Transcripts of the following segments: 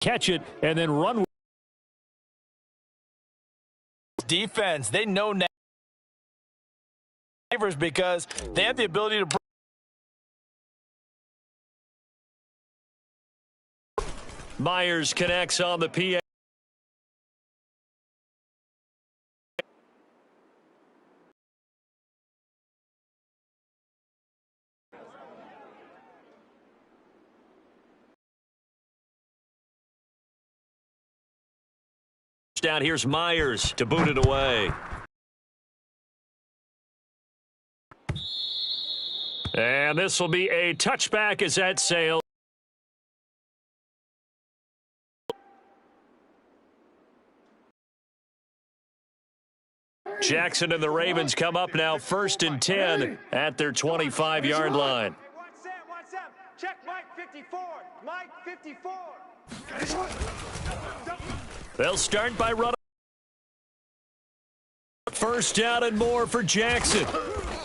catch it, and then run. Defense, they know now because they have the ability to. Myers connects on the PA. Down here's Myers to boot it away. And this will be a touchback as that sails. Jackson and the Ravens come up now 1st and 10 at their 25-yard line. Check Mike 54. Mike 54. They'll start by running. 1st down and more for Jackson.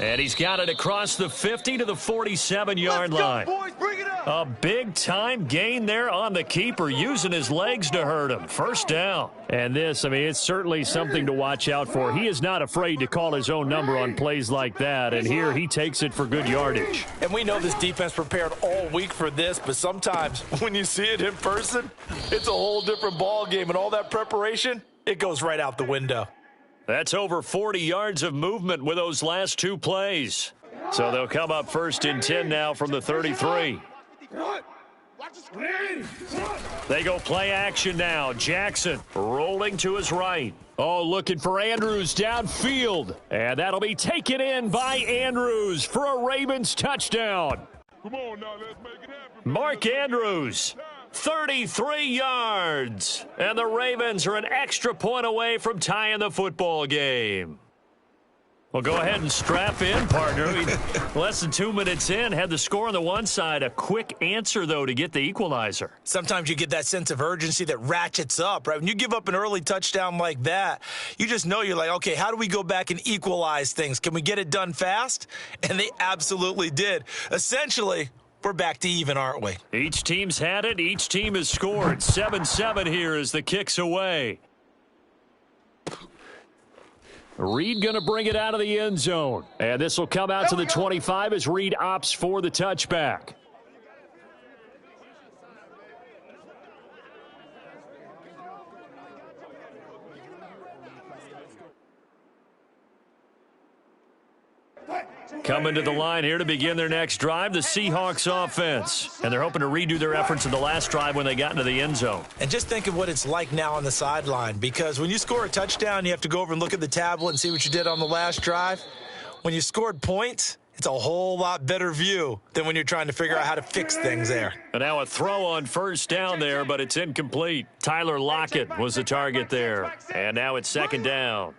And he's got it across the 50 to the 47-yard line. Boys, bring it up. A big-time gain there on the keeper, using his legs to hurt him. 1st down. And this, I mean, it's certainly something to watch out for. He is not afraid to call his own number on plays like that, and here he takes it for good yardage. And we know this defense prepared all week for this, but sometimes when you see it in person, it's a whole different ball game, and all that preparation, it goes right out the window. That's over 40 yards of movement with those last 2 plays. So they'll come up 1st and 10 now from the 33. They go play action now. Jackson rolling to his right. Oh, looking for Andrews downfield. And that'll be taken in by Andrews for a Ravens touchdown. Come on now, let's make it happen. Mark Andrews, 33 yards. And the Ravens are an extra point away from tying the football game. Well, go ahead and strap in, partner. Less than 2 minutes in, had the score on the one side. A quick answer, though, to get the equalizer. Sometimes you get that sense of urgency that ratchets up, right? When you give up an early touchdown like that, you just know you're like, okay, how do we go back and equalize things? Can we get it done fast? And they absolutely did. Essentially, we're back to even, aren't we? Each team's had it. Each team has scored. 7-7 here as the kick's away. Reed going to bring it out of the end zone. And this will come out to the 25 as Reed opts for the touchback. Coming to the line here to begin their next drive, the Seahawks offense. And they're hoping to redo their efforts in the last drive when they got into the end zone. And just think of what it's like now on the sideline, because when you score a touchdown, you have to go over and look at the tablet and see what you did on the last drive. When you scored points, it's a whole lot better view than when you're trying to figure out how to fix things there. And now a throw on 1st down there, but it's incomplete. Tyler Lockett was the target there. And now it's 2nd down.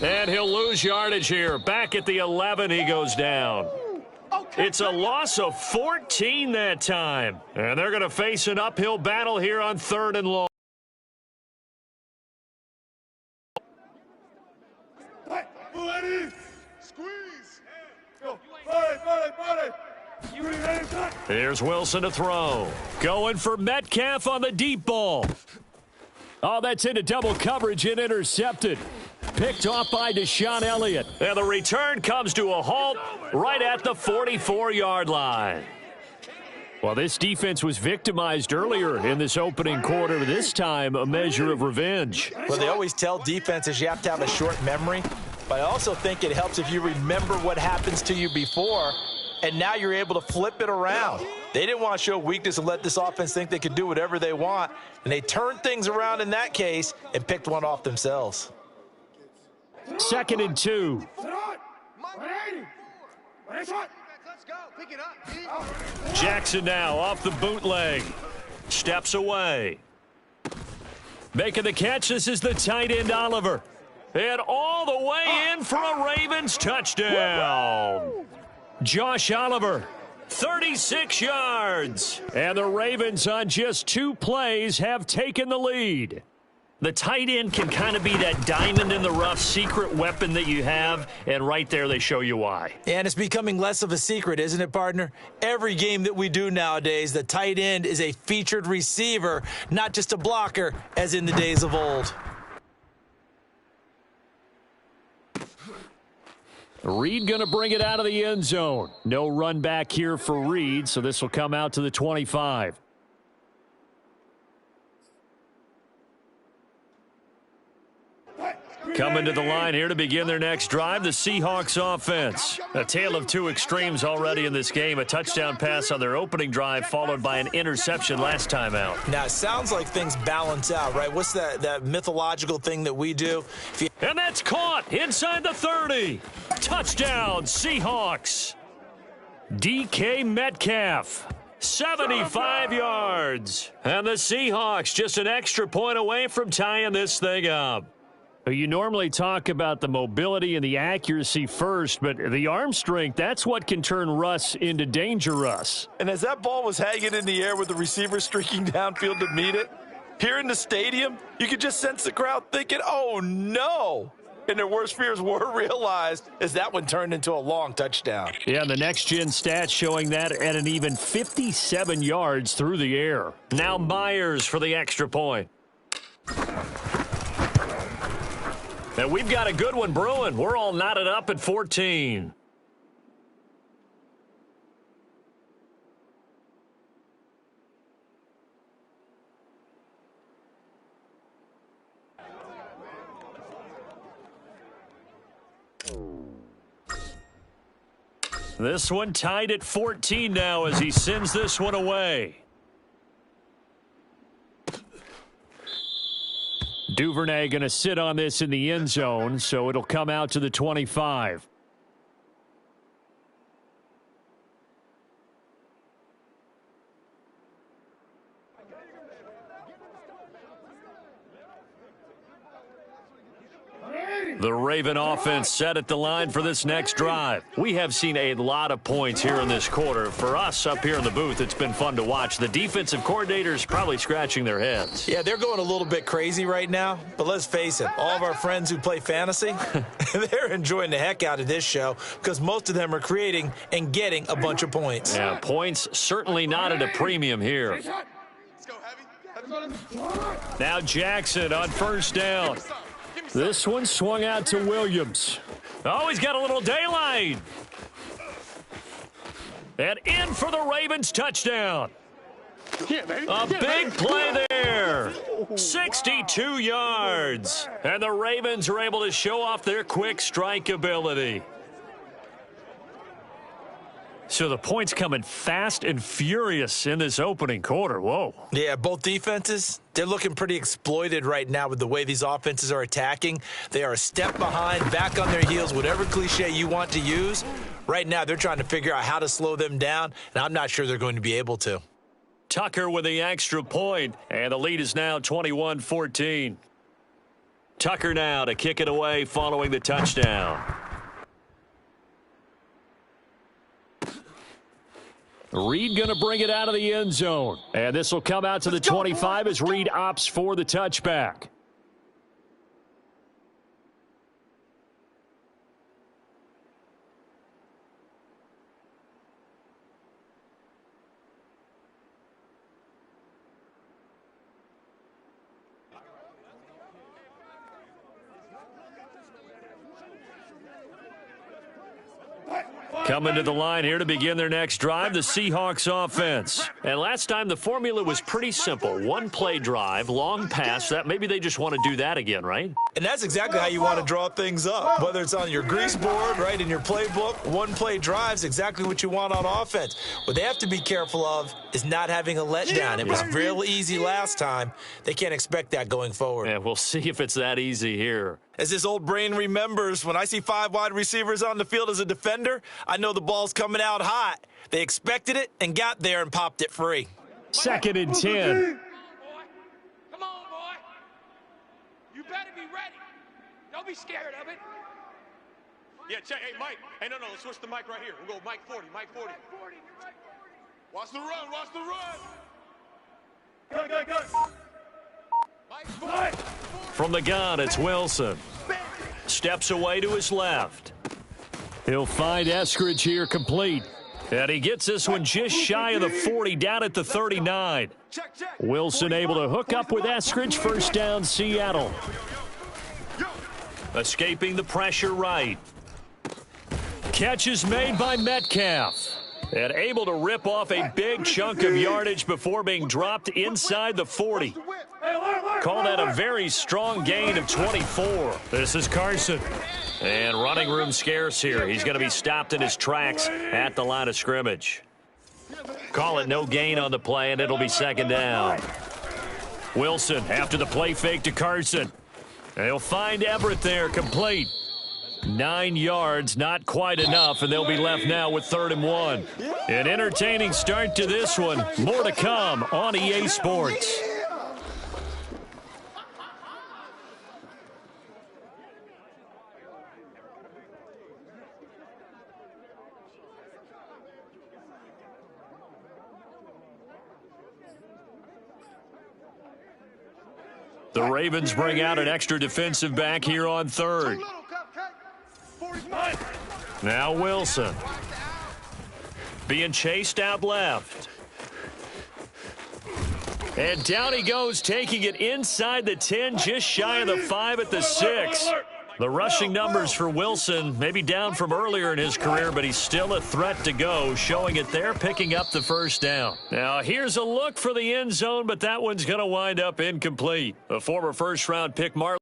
And he'll lose yardage here. Back at the 11, he goes down. It's a loss of 14 that time. And they're going to face an uphill battle here on 3rd and long. Here's Wilson to throw. Going for Metcalf on the deep ball. Oh, that's into double coverage and intercepted. Picked off by Deshaun Elliott. And the return comes to a halt right at the 44-yard line. Well, this defense was victimized earlier in this opening quarter. This time, a measure of revenge. Well, they always tell defenses you have to have a short memory, but I also think it helps if you remember what happens to you before, and now you're able to flip it around. They didn't want to show weakness and let this offense think they could do whatever they want, and they turned things around in that case and picked one off themselves. 2nd and 2. Jackson now off the bootleg. Steps away. Making the catch, this is the tight end, Oliver. And all the way in for a Ravens touchdown. Josh Oliver, 36 yards. And the Ravens on just 2 plays have taken the lead. The tight end can kind of be that diamond in the rough secret weapon that you have, and right there they show you why. And it's becoming less of a secret, isn't it, partner? Every game that we do nowadays, the tight end is a featured receiver, not just a blocker, as in the days of old. Reed going to bring it out of the end zone. No run back here for Reed, so this will come out to the 25. Coming to the line here to begin their next drive, the Seahawks offense. A tale of 2 extremes already in this game. A touchdown pass on their opening drive followed by an interception last time out. Now, it sounds like things balance out, right? What's that mythological thing that we do? And that's caught inside the 30. Touchdown, Seahawks. DK Metcalf, 75 yards. And the Seahawks just an extra point away from tying this thing up. You normally talk about the mobility and the accuracy first, but the arm strength, that's what can turn Russ into Danger Russ. And as that ball was hanging in the air with the receiver streaking downfield to meet it, here in the stadium, you could just sense the crowd thinking, oh, no. And their worst fears were realized as that one turned into a long touchdown. Yeah, the next-gen stats showing that at an even 57 yards through the air. Now Myers for the extra point. And we've got a good one brewing. We're all knotted up at 14. This one tied at 14 now as he sends this one away. Duvernay going to sit on this in the end zone, so it'll come out to the 25. The Raven offense set at the line for this next drive. We have seen a lot of points here in this quarter. For us up here in the booth, it's been fun to watch. The defensive coordinators probably scratching their heads. Yeah, they're going a little bit crazy right now. But let's face it, all of our friends who play fantasy, they're enjoying the heck out of this show because most of them are creating and getting a bunch of points. Yeah, points certainly not at a premium here. Now Jackson on first down. This one swung out to Williams. Oh, he's got a little daylight. And in for the Ravens touchdown. A big play there. 62 yards. And the Ravens are able to show off their quick strike ability. So the points coming fast and furious in this opening quarter. Whoa. Yeah, both defenses, they're looking pretty exploited right now with the way these offenses are attacking. They are a step behind, back on their heels, whatever cliche you want to use. Right now, they're trying to figure out how to slow them down, and I'm not sure they're going to be able to. Tucker with the extra point, and the lead is now 21-14. Tucker now to kick it away following the touchdown. Reed going to bring it out of the end zone. And this will come out to the 25 as Reed opts for the touchback. Coming to the line here to begin their next drive, the Seahawks offense. And last time the formula was pretty simple. One play drive, long pass. That maybe they just want to do that again, right? And that's exactly how you want to draw things up. Whether it's on your grease board, right, in your playbook, one play drives exactly what you want on offense. What they have to be careful of is not having a letdown. It was real easy last time. They can't expect that going forward. Yeah, we'll see if it's that easy here. As this old brain remembers, when I see 5 wide receivers on the field as a defender, I know the ball's coming out hot. They expected it and got there and popped it free. 2nd and 10. Don't be scared of it. Yeah, check. Hey, Mike. Hey, no, let's switch the mic right here. We'll go Mike 40, Mike 40. Watch the run, watch the run. Go. Mike 40. From the gun, it's Wilson. Steps away to his left. He'll find Eskridge here complete. And he gets this one just shy of the 40, down at the 39. Wilson able to hook up with Eskridge. First down, Seattle. Escaping the pressure right. Catch is made by Metcalf. And able to rip off a big chunk of yardage before being dropped inside the 40. Call that a very strong gain of 24. This is Carson. And running room scarce here. He's going to be stopped in his tracks at the line of scrimmage. Call it no gain on the play, and it'll be second down. Wilson after the play fake to Carson. They'll find Everett there, complete. 9 yards, not quite enough, and they'll be left now with 3rd and 1. An entertaining start to this one. More to come on EA Sports. The Ravens bring out an extra defensive back here on 3rd. Now Wilson. Being chased out left. And down he goes, taking it inside the 10, just shy of the 5 at the 6. The rushing numbers for Wilson maybe down from earlier in his career, but he's still a threat to go, showing it there, picking up the first down. Now, here's a look for the end zone, but that one's going to wind up incomplete. A former first-round pick, Marlon.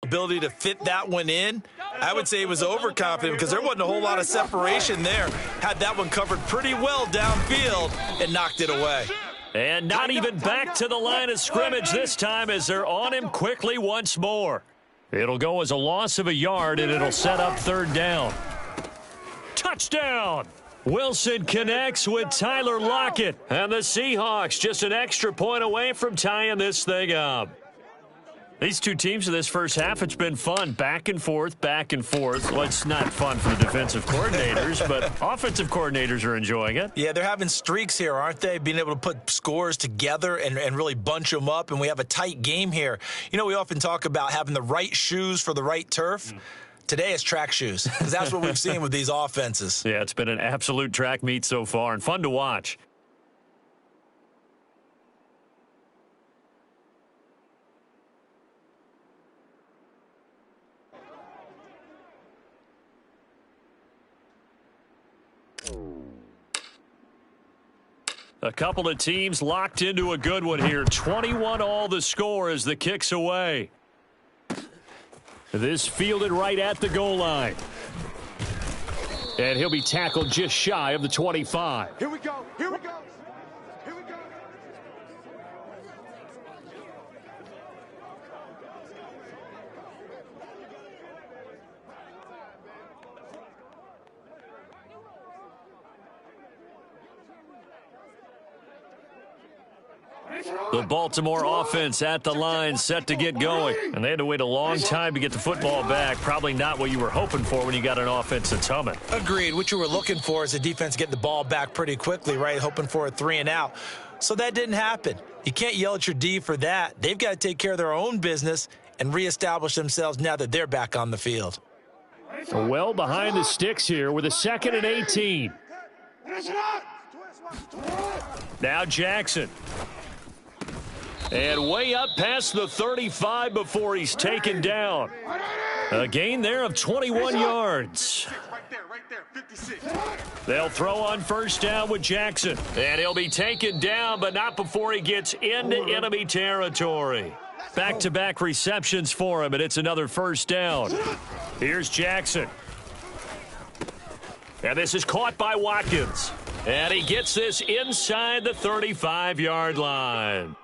Ability to fit that one in, I would say he was overconfident because there wasn't a whole lot of separation there. Had that one covered pretty well downfield and knocked it away. And not even back to the line of scrimmage this time as they're on him quickly once more. It'll go as a loss of a yard, and it'll set up 3rd down. Touchdown! Wilson connects with Tyler Lockett. And the Seahawks just an extra point away from tying this thing up. These two teams in this first half, it's been fun. Back and forth, back and forth. Well, it's not fun for the defensive coordinators, but offensive coordinators are enjoying it. Yeah, they're having streaks here, aren't they? Being able to put scores together and really bunch them up, and we have a tight game here. You know, we often talk about having the right shoes for the right turf. Today it's track shoes, because that's what we've seen with these offenses. Yeah, it's been an absolute track meet so far, and fun to watch. A couple of teams locked into a good one here. 21 all the score as the kick's away. This fielded right at the goal line. And he'll be tackled just shy of the 25. Here we go. Here we go. The Baltimore offense at the line, set to get going. And they had to wait a long time to get the football back. Probably not what you were hoping for when you got an offense that's humming. Agreed. What you were looking for is the defense getting the ball back pretty quickly, right? Hoping for a 3 and out. So that didn't happen. You can't yell at your D for that. They've got to take care of their own business and reestablish themselves now that they're back on the field. Well behind the sticks here with a 2nd and 18. Now Jackson. And way up past the 35 before he's taken down. A gain there of 21 yards. Right there, 56. They'll throw on first down with Jackson. And he'll be taken down, but not before he gets into enemy territory. Back-to-back receptions for him, and it's another first down. Here's Jackson. And this is caught by Watkins. And he gets this inside the 35-yard line.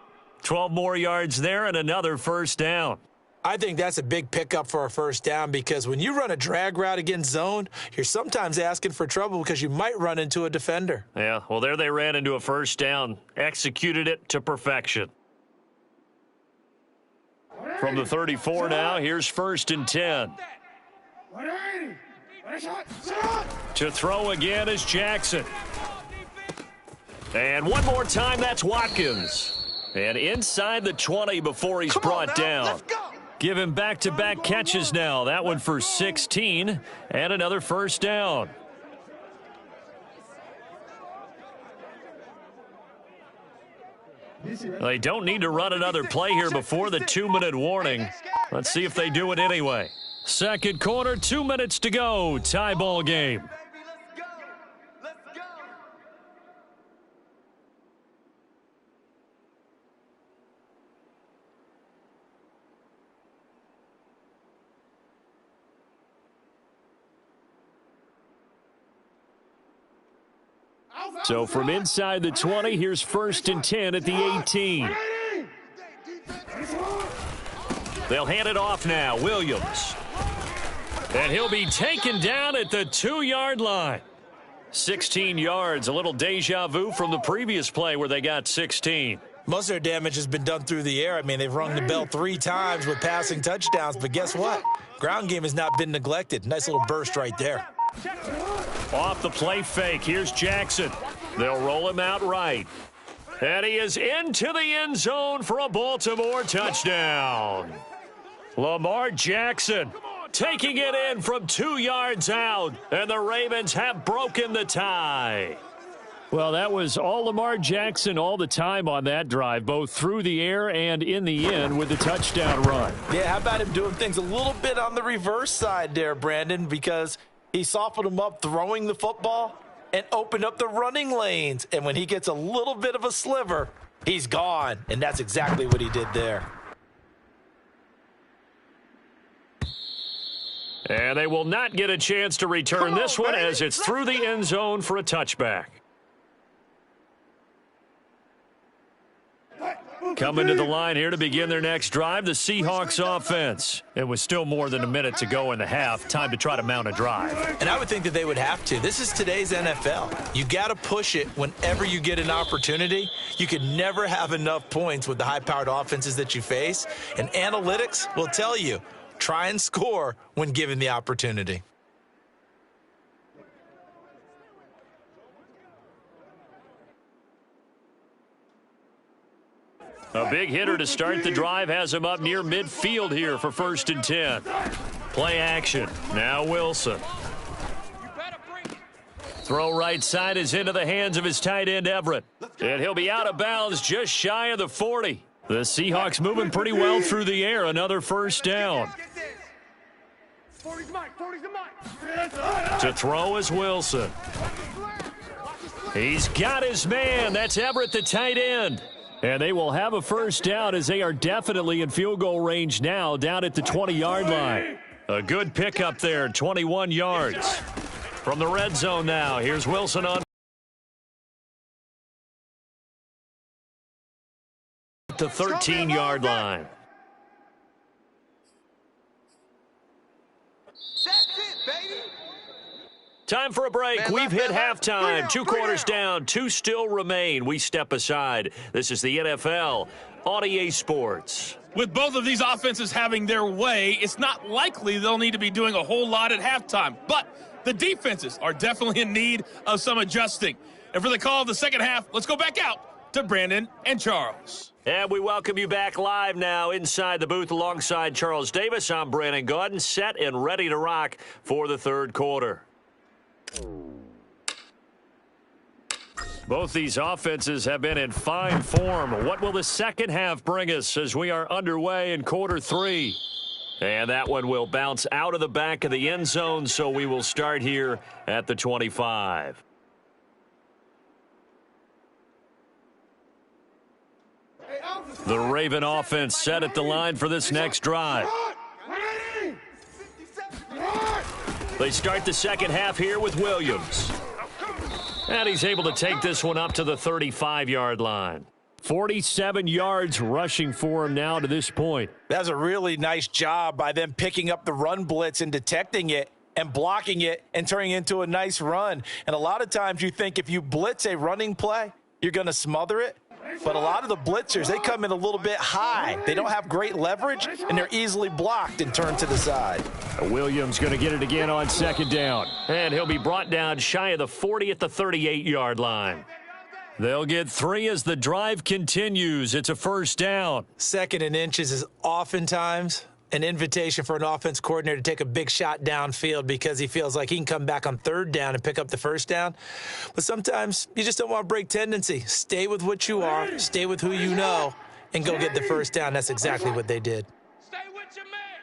12 more yards there and another first down. I think that's a big pickup for a first down because when you run a drag route against zone, you're sometimes asking for trouble because you might run into a defender. Yeah, well, there they ran into a first down, executed it to perfection. From the 34 now, here's 1st and 10. To throw again is Jackson. And one more time, that's Watkins. And inside the 20 before he's brought down. Give him back-to-back catches now. That one for 16 and another 1st down. They don't need to run another play here before the 2-minute warning. Let's see if they do it anyway. Second quarter, 2 minutes to go. Tie ball game. So from inside the 20, here's 1st and 10 at the 18. They'll hand it off now. Williams. And he'll be taken down at the 2-yard line. 16 yards, a little deja vu from the previous play where they got 16. Most of their damage has been done through the air. I mean, they've rung the bell 3 times with passing touchdowns, but guess what? Ground game has not been neglected. Nice little burst right there. Off the play fake, here's Jackson. They'll roll him out right. And he is into the end zone for a Baltimore touchdown. Lamar Jackson taking it in from 2 yards out, and the Ravens have broken the tie. Well, that was all Lamar Jackson all the time on that drive, both through the air and in the end with the touchdown run. Yeah, how about him doing things a little bit on the reverse side there, Brandon, because he softened him up throwing the football and opened up the running lanes. And when he gets a little bit of a sliver, he's gone. And that's exactly what he did there. And they will not get a chance to return this one as it's through the end zone for a touchback. Coming to the line here to begin their next drive, the Seahawks offense. It was still more than a minute to go in the half. Time to try to mount a drive. And I would think that they would have to. This is today's NFL. You got to push it whenever you get an opportunity. You can never have enough points with the high-powered offenses that you face. And analytics will tell you, try and score when given the opportunity. A big hitter to start the drive has him up near midfield here for 1st and 10. Play action. Now Wilson. Throw right side is into the hands of his tight end Everett. And he'll be out of bounds just shy of the 40. The Seahawks moving pretty well through the air. Another 1st down. To throw is Wilson. He's got his man. That's Everett, the tight end. And they will have a 1st down as they are definitely in field goal range now, down at the 20-yard line. A good pickup there, 21 yards. From the red zone now, here's Wilson on the 13-yard line. That's it, baby. Time for a break. Man, We've hit halftime. down, 2 quarters down. 2 still remain. We step aside. This is the NFL on EA Sports. With both of these offenses having their way, it's not likely they'll need to be doing a whole lot at halftime. But the defenses are definitely in need of some adjusting. And for the call of the second half, let's go back out to Brandon and Charles. And we welcome you back live now inside the booth alongside Charles Davis. I'm Brandon Gaudin, set and ready to rock for the third quarter. Both these offenses have been in fine form. What will the second half bring us as we are underway in quarter 3? And that one will bounce out of the back of the end zone, so we will start here at the 25. The Raven offense set at the line for this next drive. They start the second half here with Williams. And he's able to take this one up to the 35-yard line. 47 yards rushing for him now to this point. That's a really nice job by them picking up the run blitz and detecting it and blocking it and turning it into a nice run. And a lot of times you think if you blitz a running play, you're going to smother it. But a lot of the blitzers, they come in a little bit high. They don't have great leverage, and they're easily blocked and turned to the side. Williams going to get it again on second down. And he'll be brought down shy of the 40 at the 38-yard line. They'll get 3 as the drive continues. It's a first down. 2nd and inches is oftentimes an invitation for an offense coordinator to take a big shot downfield because he feels like he can come back on 3rd down and pick up the first down. But sometimes you just don't want to break tendency. Stay with what you are, stay with who you know, and go get the first down. That's exactly what they did. Stay with your man.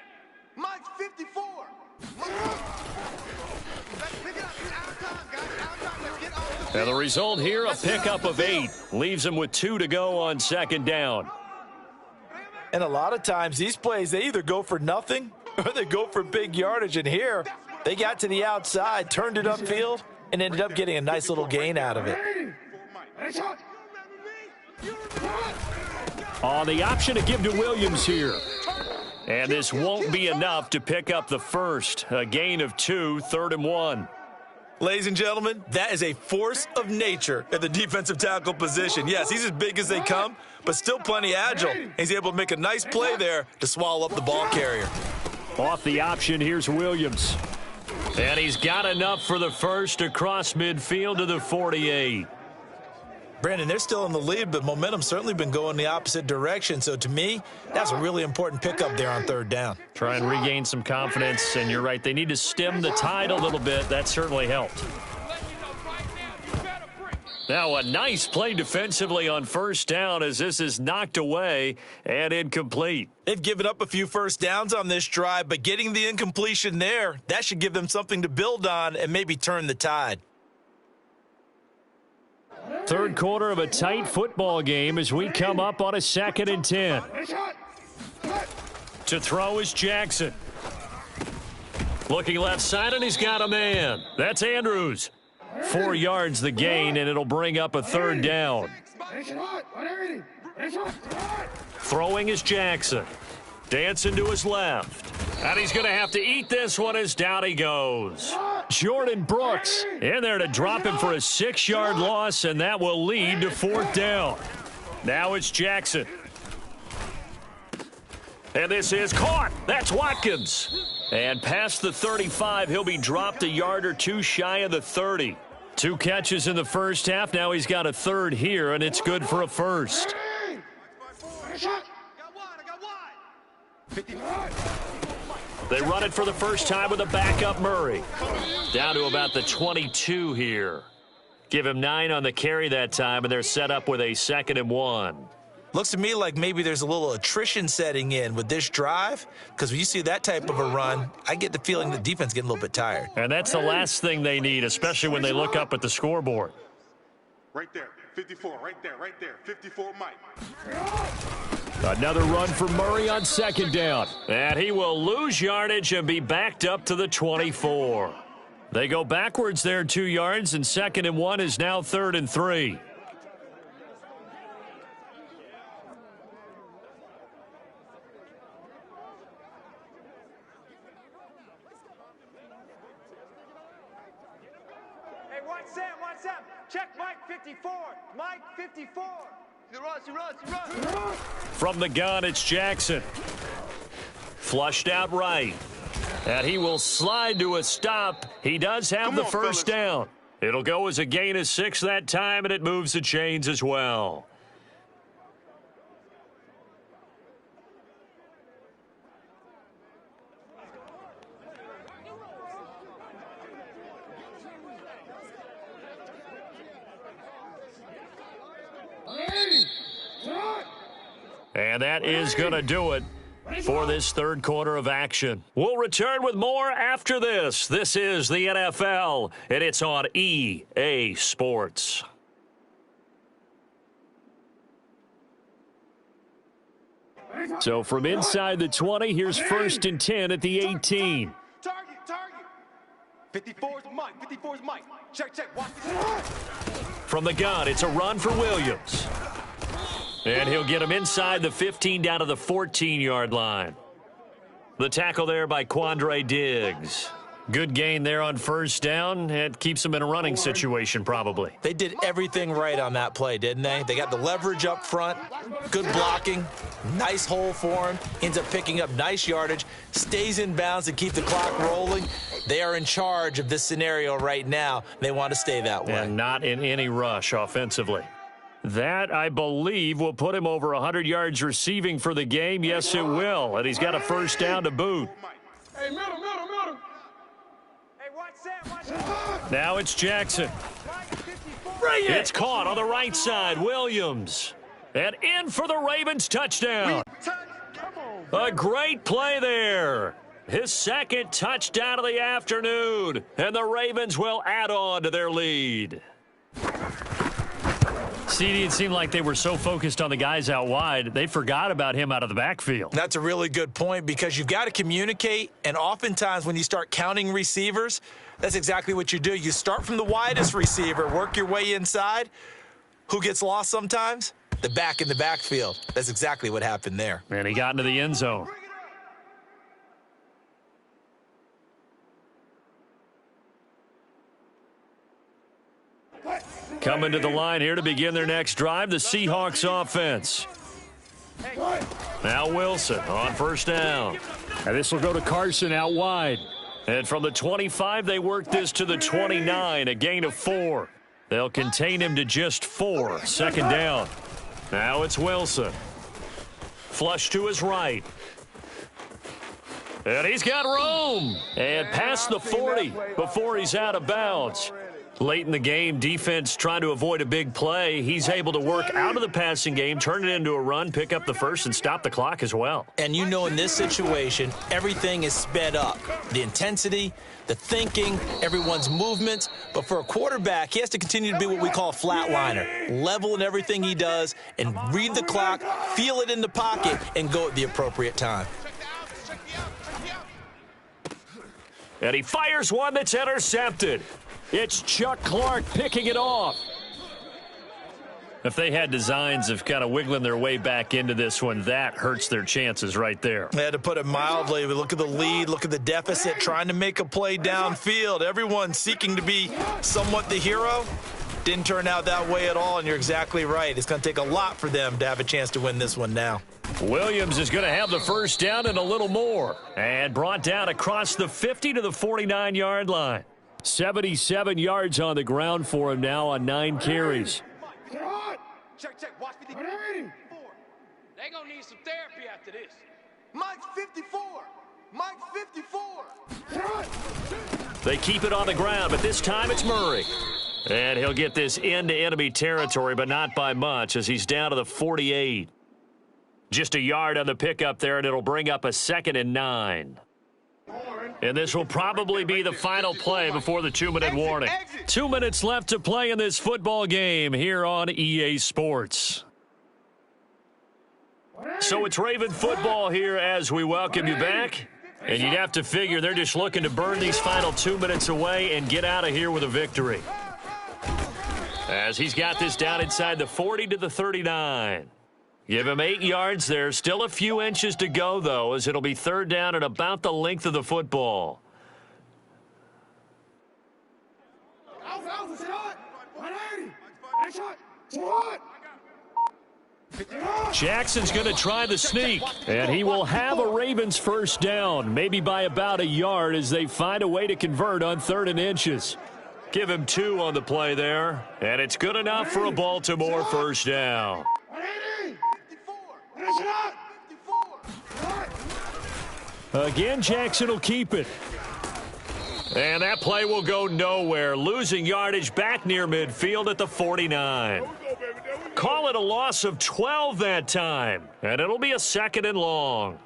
Mike 54. And the result here, a pickup of 8. Leaves him with 2 to go on second down. And a lot of times these plays, they either go for nothing or they go for big yardage. And here, they got to the outside, turned it upfield, and ended up getting a nice little gain out of it. On the option to give to Williams here. And this won't be enough to pick up the first. A gain of 2, 3rd and 1. Ladies and gentlemen, that is a force of nature at the defensive tackle position. Yes, he's as big as they come, but still plenty agile. He's able to make a nice play there to swallow up the ball carrier. Off the option, here's Williams. And he's got enough for the first across midfield to the 48. Brandon, they're still in the lead, but momentum's certainly been going the opposite direction. So to me, that's a really important pickup there on 3rd down. Try and regain some confidence, and you're right, they need to stem the tide a little bit. That certainly helped. Now a nice play defensively on first down as this is knocked away and incomplete. They've given up a few first downs on this drive, but getting the incompletion there, that should give them something to build on and maybe turn the tide. 3rd quarter of a tight football game as we come up on a 2nd and 10. To throw is Jackson. Looking left side, and he's got a man. That's Andrews. 4 yards the gain, and it'll bring up a 3rd down. Throwing is Jackson. Dancing to his left. And he's going to have to eat this one as down he goes. Jordan Brooks in there to drop him for a 6-yard loss, and that will lead to 4th down. Now it's Jackson. And this is caught. That's Watkins. And past the 35, he'll be dropped a yard or 2 shy of the 30. 2 catches in the first half. Now he's got a 3rd here, and it's good for a first. They run it for the first time with a backup Murray. Down to about the 22 here. Give him 9 on the carry that time, and they're set up with a 2nd and 1. Looks to me like maybe there's a little attrition setting in with this drive, because when you see that type of a run, I get the feeling the defense is getting a little bit tired. And that's the last thing they need, especially when they look up at the scoreboard. Right there, 54, right there, 54 Mike. Another run for Murray on 2nd down. And he will lose yardage and be backed up to the 24. They go backwards there 2 yards, and 2nd and 1 is now 3rd and 3. Hey, what's up? Check Mike 54. Mike 54. He runs. From the gun, it's Jackson. Flushed out right. And he will slide to a stop. He does have the first down. It'll go as a gain of 6 that time, and it moves the chains as well. And that is going to do it for this 3rd quarter of action. We'll return with more after this. This is the NFL, and it's on EA Sports. So from inside the 20, here's 1st and 10 at the 18. Target. 54's Mike. Check. Watch. From the gun, it's a run for Williams. And he'll get him inside the 15 down to the 14-yard line. The tackle there by Quandre Diggs. Good gain there on first down. It keeps them in a running situation probably. They did everything right on that play, didn't they? They got the leverage up front, good blocking, nice hole for him, ends up picking up nice yardage, stays in bounds and keep the clock rolling. They are in charge of this scenario right now. They want to stay that way. And not in any rush offensively. That, I believe, will put him over 100 yards receiving for the game. Yes, it will. And he's got a first down to boot. Hey, middle. Hey, watch that. Now it's Jackson. It's caught on the right side. Williams. And in for the Ravens touchdown. A great play there. His second touchdown of the afternoon. And the Ravens will add on to their lead. CD, it seemed like they were so focused on the guys out wide, they forgot about him out of the backfield. That's a really good point because you've got to communicate, and oftentimes when you start counting receivers, that's exactly what you do. You start from the widest receiver, work your way inside. Who gets lost sometimes? The back in the backfield. That's exactly what happened there. And he got into the end zone. Coming to the line here to begin their next drive, the Seahawks offense. Now Wilson on first down. And this will go to Carson out wide. And from the 25, they work this to the 29, a gain of 4. They'll contain him to just 4. Second down. Now it's Wilson. Flush to his right. And he's got room. And past the 40 before he's out of bounds. Late in the game, defense trying to avoid a big play. He's able to work out of the passing game, turn it into a run, pick up the first, and stop the clock as well. And you know in this situation, everything is sped up. The intensity, the thinking, everyone's movements. But for a quarterback, he has to continue to be what we call a flatliner. Level in everything he does and read the clock, feel it in the pocket, and go at the appropriate time. And he fires one that's intercepted. It's Chuck Clark picking it off. If they had designs of kind of wiggling their way back into this one, that hurts their chances right there. They had to put it mildly. But look at the lead, look at the deficit, trying to make a play downfield. Everyone seeking to be somewhat the hero. Didn't turn out that way at all, and you're exactly right. It's going to take a lot for them to have a chance to win this one now. Williams is going to have the first down and a little more. And brought down across the 50 to the 49-yard line. 77 yards on the ground for him now on 9 carries. Check. Watch 54. They gonna need some therapy after this. Mike's 54. Mike's 54. They keep it on the ground, but this time it's Murray. And he'll get this into enemy territory, but not by much as he's down to the 48. Just a yard on the pickup there, and it'll bring up a 2nd and 9. And this will probably be the final play before the 2-minute warning. 2 minutes left to play in this football game here on EA Sports. So it's Raven football here as we welcome you back. And you'd have to figure they're just looking to burn these final 2 minutes away and get out of here with a victory. As he's got this down inside the 40 to the 39. Give him 8 yards there. Still a few inches to go, though, as it'll be 3rd down and about the length of the football. Jackson's going to try the sneak, and he will have a Ravens first down, maybe by about a yard as they find a way to convert on 3rd and inches. Give him 2 on the play there, and it's good enough for a Baltimore first down. Again, Jackson will keep it. And that play will go nowhere. Losing yardage back near midfield at the 49. Call it a loss of 12 that time. And it'll be a 2nd and long.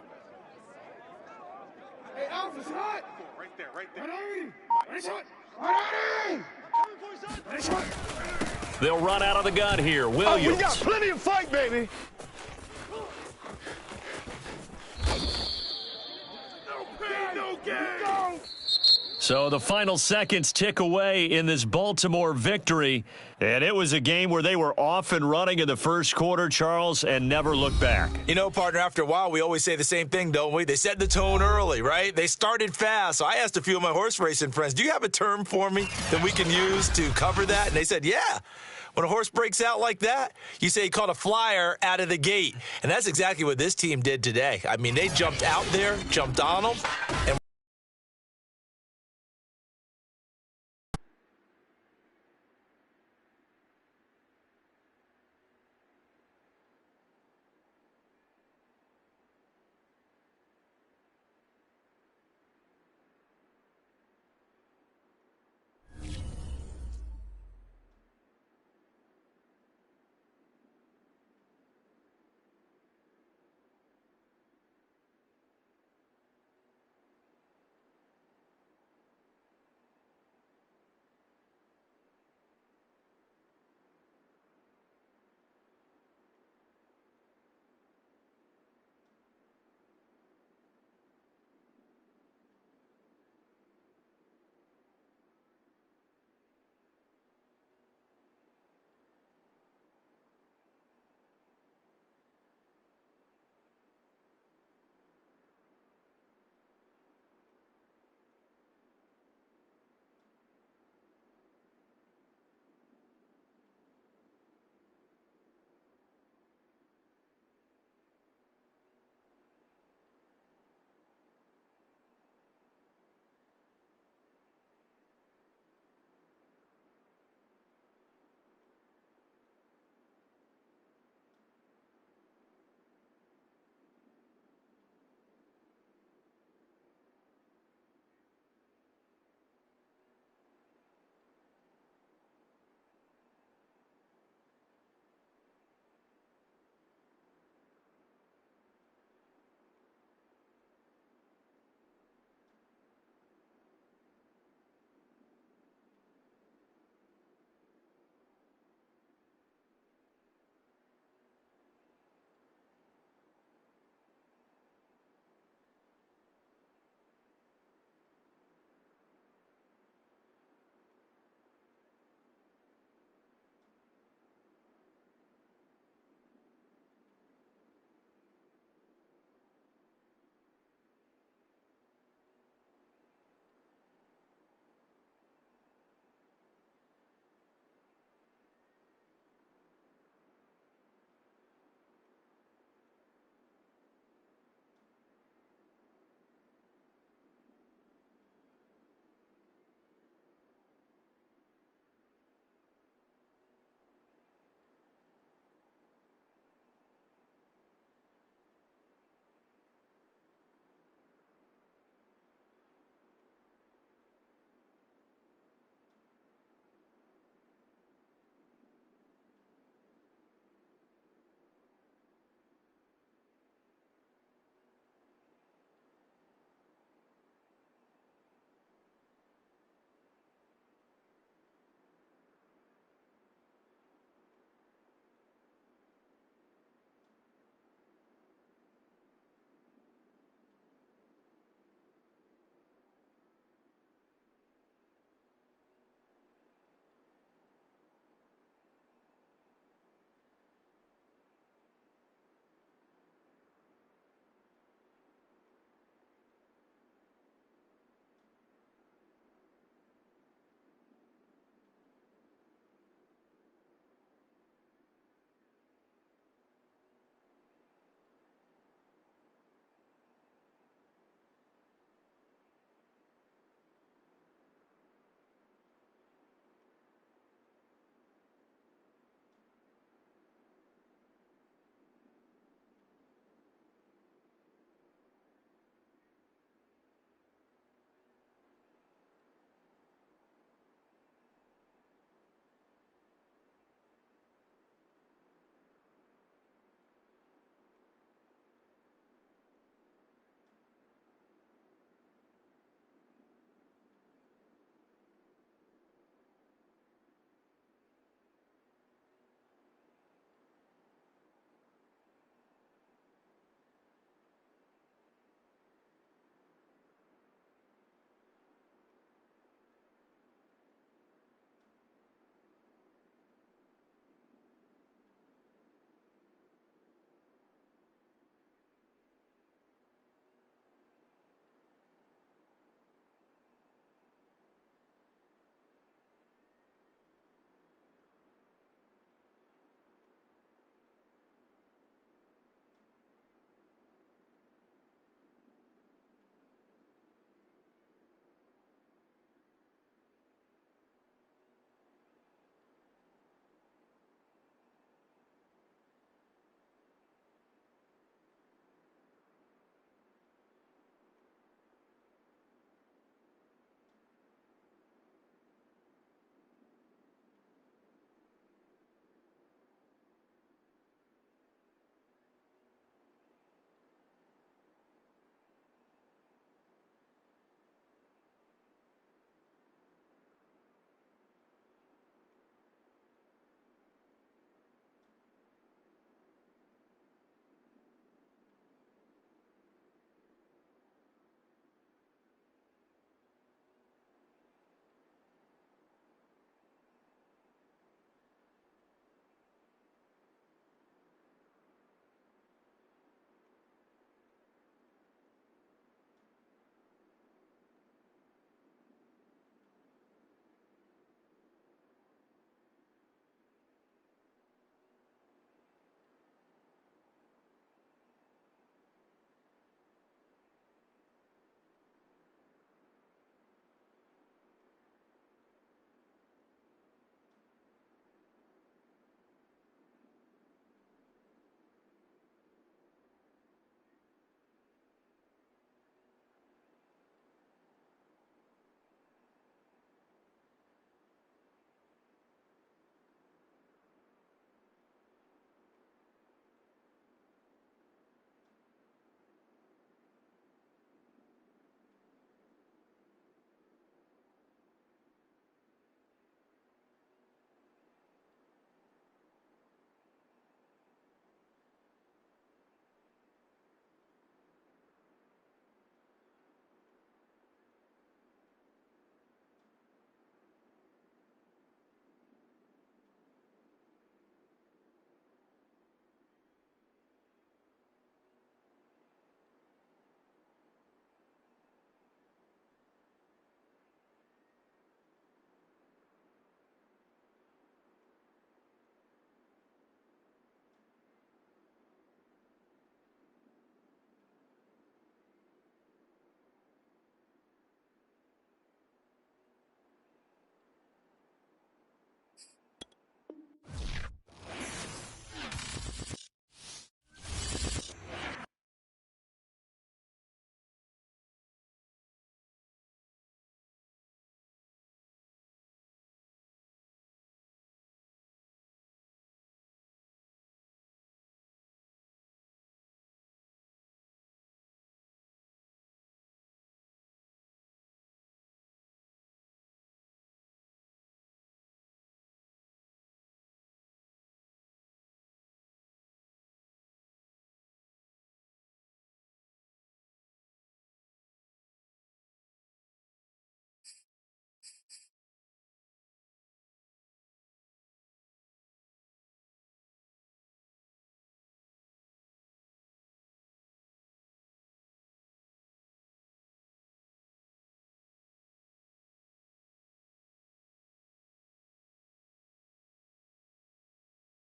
They'll run out of the gun here. Williams. We got plenty of fight, baby. So the final seconds tick away in this Baltimore victory. And it was a game where they were off and running in the first quarter, Charles, and never looked back. You know, partner, after a while, we always say the same thing, don't we? They set the tone early, right? They started fast. So I asked a few of my horse racing friends, do you have a term for me that we can use to cover that? And they said, yeah. When a horse breaks out like that, you say he caught a flyer out of the gate. And that's exactly what this team did today. I mean, they jumped out there, jumped on them,